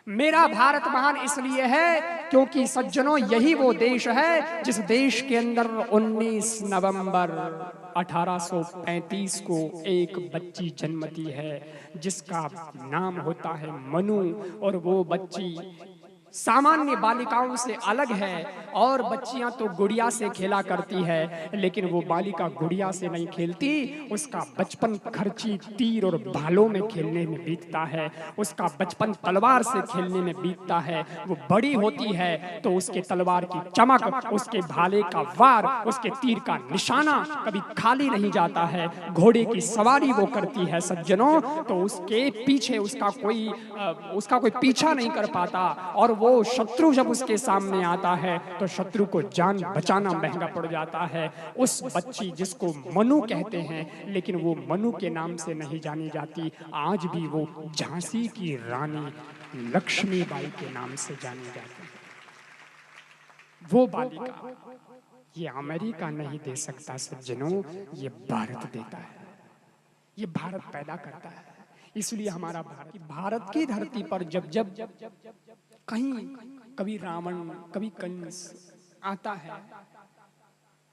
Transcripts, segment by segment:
मेरा भारत महान इसलिए है क्योंकि सज्जनों यही वो देश है जिस देश के अंदर 19 नवंबर 1835 को एक बच्ची जन्मती है जिसका नाम होता है मनु। और वो बच्ची सामान्य बालिकाओं से अलग है। और बच्चियां तो गुड़िया से खेला करती है, लेकिन वो बालिका गुड़िया से नहीं खेलती। उसका बचपन खर्ची तीर और भालों में खेलने में बीतता है। उसका बचपन तलवार से खेलने में बीतता है। वो बड़ी होती है तो उसके तलवार की चमक, उसके भाले का वार, उसके तीर का निशाना कभी खाली नहीं जाता है। घोड़े की सवारी वो करती है सज्जनों, तो उसके पीछे उसका कोई पीछा नहीं कर पाता। और वो शत्रु जब उसके सामने आता है तो शत्रु को जान बचाना महंगा पड़ जाता है। उस बच्ची जिसको मनु कहते हैं, लेकिन वो मनु के नाम से नहीं जानी जाती, आज भी वो झांसी की रानी लक्ष्मीबाई के नाम से जानी जाती है। वो बालिका ये अमेरिका नहीं दे सकता सज्जनों, ये भारत देता है, ये भारत पैदा करता है। इसलिए हमारा भारत की धरती पर जब जब कहीं कभी रावण, कभी कंस आता है,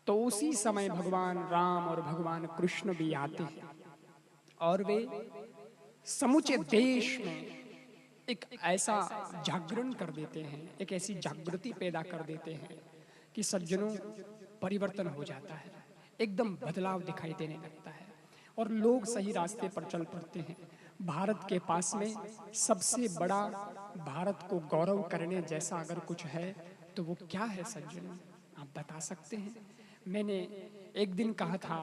तो उसी समय भगवान राम और भगवान कृष्ण भी आते हैं और वे समूचे देश में एक ऐसा जागरण कर देते हैं, एक ऐसी जागृति पैदा कर देते हैं कि सज्जनों परिवर्तन हो जाता है, एकदम बदलाव दिखाई देने लगता है और लोग सही रास्ते पर चल पड़ते हैं। भारत के पास में सबसे बड़ा, भारत को गौरव करने जैसा अगर कुछ है तो वो क्या है सज्जनों, आप बता सकते हैं? मैंने एक दिन कहा था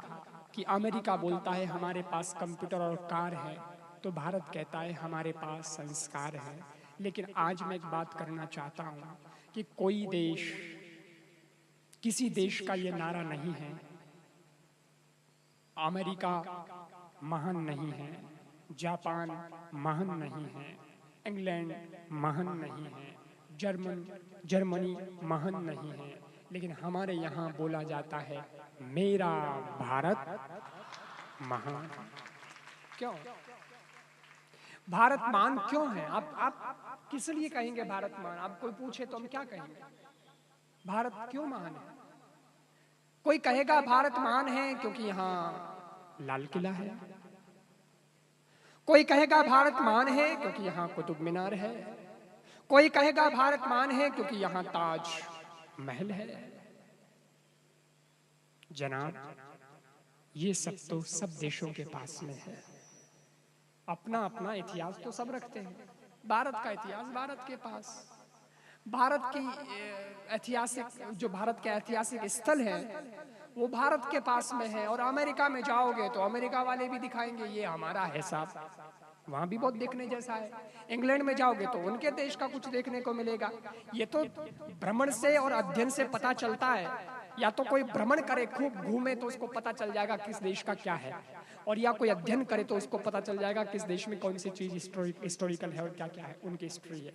कि अमेरिका बोलता है हमारे पास कंप्यूटर और कार है, तो भारत कहता है हमारे पास संस्कार है। लेकिन आज मैं एक बात करना चाहता हूं कि कोई देश, किसी देश का ये नारा नहीं है अमेरिका महान नहीं है, जापान महान नहीं है, इंग्लैंड महान नहीं है, जर्मनी महान नहीं है, लेकिन हमारे यहाँ बोला जाता है मेरा भारत महान। क्यों भारत महान क्यों है? आप किस लिए कहेंगे भारत महान? आप कोई पूछे तो हम क्या कहेंगे? भारत क्यों महान है? कोई कहेगा भारत महान है क्योंकि यहाँ लाल किला है, कोई कहेगा भारत महान है क्योंकि यहाँ कुतुब मीनार है, कोई कहेगा भारत महान है क्योंकि यहाँ ताज महल है। जनाब, ये सब तो सब देशों के पास में है, अपना अपना इतिहास तो सब रखते हैं। भारत का इतिहास भारत के पास, भारत की ऐतिहासिक, जो भारत के ऐतिहासिक स्थल है वो भारत के पास में है। और अमेरिका में जाओगे तो अमेरिका वाले भी दिखाएंगे ये हमारा है साहब, वहां भी बहुत देखने जैसा है। इंग्लैंड में जाओगे तो उनके देश का कुछ देखने को मिलेगा। ये तो भ्रमण से और अध्ययन से पता चलता है। या तो कोई भ्रमण करे, खूब घूमे, तो उसको पता चल जाएगा किस देश का क्या है, और या कोई अध्ययन करे तो उसको पता चल जाएगा किस देश में कौन सी चीज हिस्टोरिकल है और क्या क्या है, उनकी हिस्ट्री है।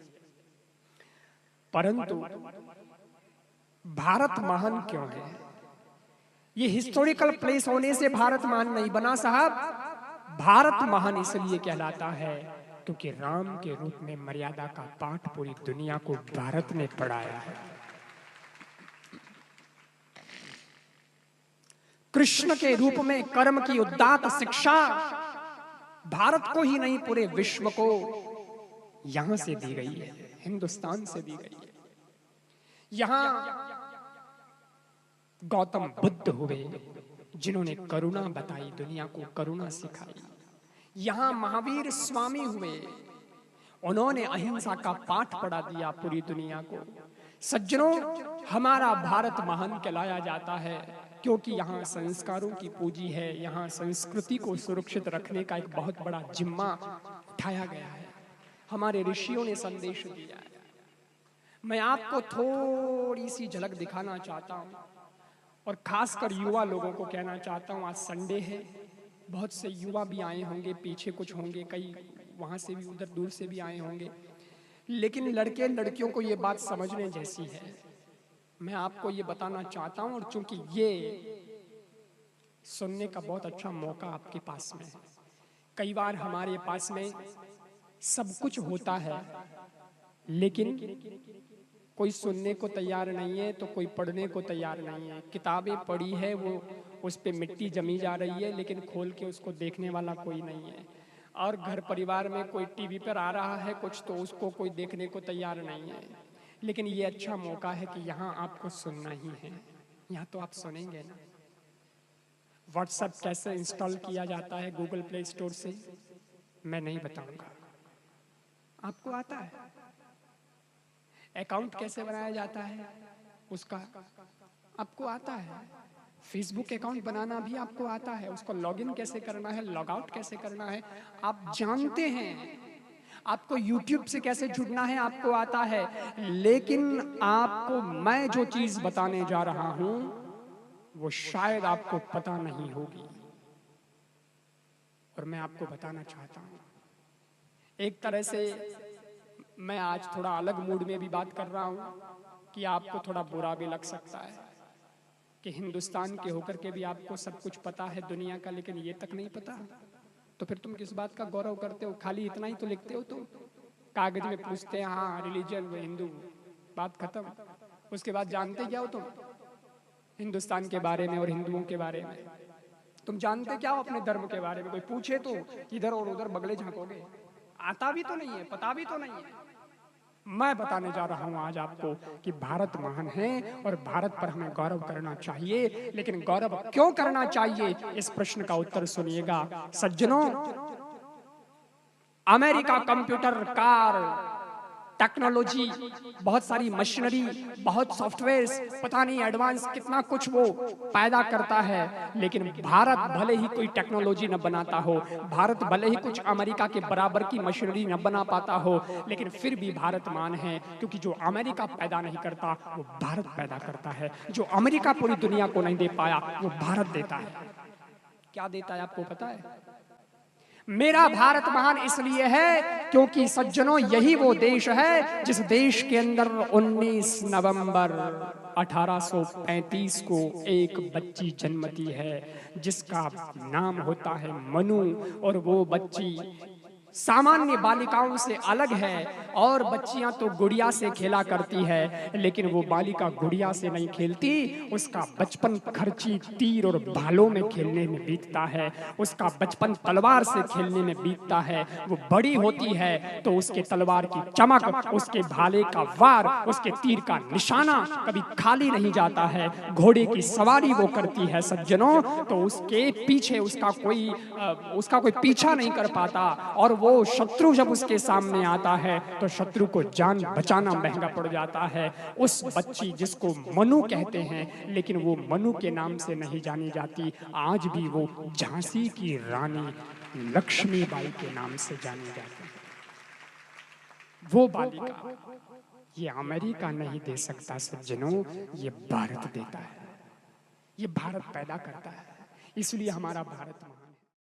परंतु भारत महान क्यों है? ये हिस्टोरिकल प्लेस होने से भारत महान नहीं बना साहब। भारत महान इसलिए कहलाता है क्योंकि राम के रूप में मर्यादा का पाठ पूरी दुनिया को भारत ने पढ़ाया है। कृष्ण के रूप में कर्म की उदात्त शिक्षा भारत को ही नहीं पूरे विश्व को यहां से दी गई है, हिंदुस्तान से दी गई है। यहां गौतम बुद्ध हुए जिन्होंने करुणा बताई, दुनिया को करुणा सिखाई। यहां महावीर स्वामी हुए, उन्होंने अहिंसा का पाठ पढ़ा दिया पूरी दुनिया को। सज्जनों, हमारा भारत महान कहलाया जाता है क्योंकि यहाँ संस्कारों की पूंजी है, यहाँ संस्कृति को सुरक्षित रखने का एक बहुत बड़ा जिम्मा उठाया गया है। हमारे ऋषियों ने संदेश दिया है। मैं आपको थोड़ी सी झलक दिखाना चाहता हूँ और खासकर युवा लोगों को कहना चाहता हूँ। आज संडे है, बहुत से युवा भी आए होंगे, पीछे कुछ होंगे, कई वहां से भी, उधर दूर से भी आए होंगे, लेकिन लड़के लड़कियों को ये बात समझने जैसी है। मैं आपको ये बताना चाहता हूँ, और चूंकि ये सुनने का बहुत अच्छा मौका आपके पास में है। कई बार हमारे पास में सब कुछ होता है लेकिन कोई सुनने को तैयार नहीं है तो कोई पढ़ने को तैयार नहीं है। किताबें पढ़ी है, वो उस पे मिट्टी जमी जा रही है, लेकिन खोल के उसको देखने वाला कोई नहीं है। और घर परिवार में कोई टीवी पर आ रहा है कुछ तो उसको कोई देखने को तैयार नहीं है। लेकिन ये अच्छा मौका है कि यहाँ आपको सुनना ही है, यहाँ तो आप सुनेंगे ना। व्हाट्सएप कैसे इंस्टॉल किया जाता है गूगल प्ले स्टोर से, मैं नहीं बताऊंगा, आपको आता है। अकाउंट कैसे बनाया जाता है उसका आपको आता है। फेसबुक अकाउंट बनाना भी आपको आता है, उसको लॉगिन कैसे करना है, लॉग आउट कैसे करना है आप जानते हैं। आपको यूट्यूब से कैसे जुड़ना है आपको आता है। लेकिन आपको मैं जो चीज बताने जा रहा हूं वो शायद आपको पता नहीं होगी, और मैं आपको बताना चाहता हूं। एक तरह से मैं आज थोड़ा अलग मूड में भी बात कर रहा हूं कि आपको थोड़ा बुरा भी लग सकता है कि हिंदुस्तान के होकर के भी आपको सब कुछ पता है दुनिया का, लेकिन ये तक नहीं पता। तो फिर तुम किस बात का गौरव करते हो? खाली इतना ही तो लिखते हो तुम, कागज में पूछते हैं हाँ रिलीजन हिंदू, बात खत्म। उसके बाद जानते क्या हो तुम हिंदुस्तान के बारे में और हिंदुओं के बारे में? तुम जानते क्या हो अपने धर्म के बारे में? कोई पूछे तो इधर और उधर बगले झांकोगे, आता भी तो नहीं है, पता भी तो नहीं है। मैं बताने जा रहा हूं आज आपको कि भारत महान है और भारत पर हमें गौरव करना चाहिए। लेकिन गौरव क्यों करना चाहिए, इस प्रश्न का उत्तर सुनिएगा सज्जनों। अमेरिका कंप्यूटर, कार, टेक्नोलॉजी, बहुत सारी मशीनरी, बहुत सॉफ्टवेयर, पता नहीं एडवांस कितना कुछ वो पैदा करता है। लेकिन भारत भले ही कोई टेक्नोलॉजी न बनाता हो, भारत भले ही कुछ अमेरिका के बराबर की मशीनरी न बना पाता हो, लेकिन फिर भी भारत मान है, क्योंकि जो अमेरिका पैदा नहीं करता वो भारत पैदा करता है। जो अमेरिका पूरी दुनिया को नहीं दे पाया वो भारत देता है। क्या देता है आपको पता है? मेरा भारत महान इसलिए है क्योंकि सज्जनों यही वो देश है जिस देश के अंदर 19 नवंबर 1835 को एक बच्ची जन्मती है जिसका नाम होता है मनु। और वो बच्ची सामान्य बालिकाओं से अलग है। और बच्चियां तो गुड़िया से खेला करती है, लेकिन वो बालिका गुड़िया से नहीं खेलती। उसका बचपन खर्ची, तीर और भालों में खेलने में बीतता है। उसका बचपन तलवार से खेलने में बीतता है। वो बड़ी होती है तो उसके तलवार की चमक, उसके भाले का वार, उसके तीर का निशाना कभी खाली नहीं जाता है। घोड़े की सवारी वो करती है सज्जनों, तो उसके पीछे उसका कोई पीछा नहीं कर पाता। और वो शत्रु जब उसके सामने आता है तो शत्रु को जान बचाना महंगा पड़ जाता है। उस बच्ची जिसको मनु कहते हैं, लेकिन वो मनु के नाम से नहीं जानी जाती, आज भी वो झांसी की रानी लक्ष्मीबाई के नाम से जानी जाती है। वो बालिका ये अमेरिका नहीं दे सकता सज्जनों, ये भारत देता है, ये भारत पैदा करता है। इसलिए हमारा भारत